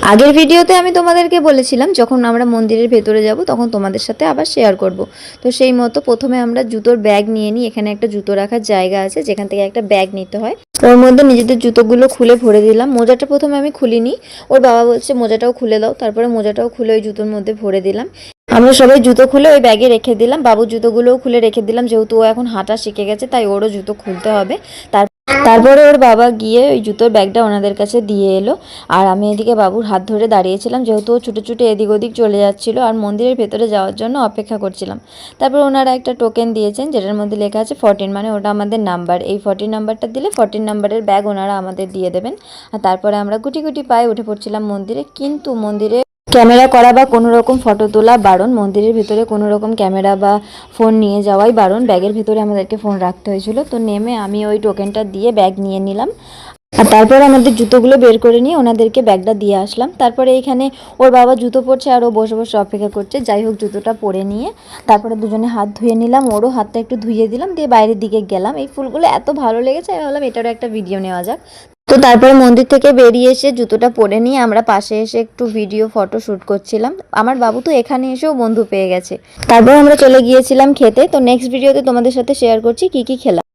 আগের ভিডিওতে আমি তোমাদেরকে বলেছিলাম যখন আমরা মন্দিরের ভেতরে যাব তখন তোমাদের সাথে আবার শেয়ার করব। তো সেই মতো প্রথমে আমরা জুতোর ব্যাগ নিয়ে নিই। এখানে একটা জুতো রাখার জায়গা আছে যেখান থেকে একটা ব্যাগ নিতে হয়। ওর মধ্যে নিজেদের জুতোগুলো খুলে ভরে দিলাম। মোজাটা প্রথমে আমি খুলিনি, ওর বাবা বলছে মোজাটাও খুলে দাও। তারপরে মোজাটাও খুলে ওই জুতোর মধ্যে ভরে দিলাম। আমরা সবাই জুতো খুলে ওই ব্যাগে রেখে দিলাম। বাবুর জুতোগুলোও খুলে রেখে দিলাম, যেহেতু ও এখন হাঁটা শিখে গেছে তাই ওরও জুতো খুলতে হবে। তারপরে ওর বাবা গিয়ে ওই জুতোর ব্যাগটা ওনাদের কাছে দিয়ে এলো। আর আমি এদিকে বাবুর হাত ধরে দাঁড়িয়েছিলাম, যেহেতু ও ছুটে ছুটে এদিক ওদিক চলে যাচ্ছিলো আর মন্দিরের ভেতরে যাওয়ার জন্য অপেক্ষা করছিলাম। তারপর ওনারা একটা টোকেন দিয়েছেন যেটার মধ্যে লেখা আছে 14, মানে ওটা আমাদের নাম্বার। এই 14 নাম্বারটা দিলে 14 নাম্বারের ব্যাগ ওনারা আমাদের দিয়ে দেবেন। আর তারপরে আমরা গুটি গুটি পায়ে উঠে পড়ছিলাম মন্দিরে। কিন্তু মন্দিরে ক্যামেরা করা বা কোনো রকম ফটো তোলা বারণ। মন্দিরের ভিতরে কোনো রকম ক্যামেরা বা ফোন নিয়ে যাওয়াই বারণ। ব্যাগের ভিতরে আমাদেরকে ফোন রাখতে হয়েছিল। তো নেমে আমি ওই টোকেনটা দিয়ে ব্যাগ নিয়ে নিলাম। আর তারপর আমাদের জুতোগুলো বের করে নিয়ে ওনাদেরকে ব্যাগটা দিয়ে আসলাম। তারপরে এখানে ওর বাবা জুতো পরছে আর ও বসে বসে অপেক্ষা করছে। যাই হোক, জুতোটা পরে নিয়ে তারপরে দুজনে হাত ধুয়ে নিলাম, ওরও হাতটা একটু ধুয়ে দিলাম, দিয়ে বাইরের দিকে গেলাম। এই ফুলগুলো এত ভালো লেগেছে, আমি ভাবলাম এটারও একটা ভিডিও নেওয়া যাক। তো তারপরে মন্দির থেকে বেরিয়ে এসে জুতোটা পরে নিয়ে আমরা পাশে এসে একটু ভিডিও ফটো শ্যুট করছিলাম। আমার বাবু তো এখানে এসেও বন্ধু পেয়ে গেছে। তারপর আমরা চলে গিয়েছিলাম খেতে। তো নেক্সট ভিডিওতে তোমাদের সাথে শেয়ার করছি কি কি খেলাম।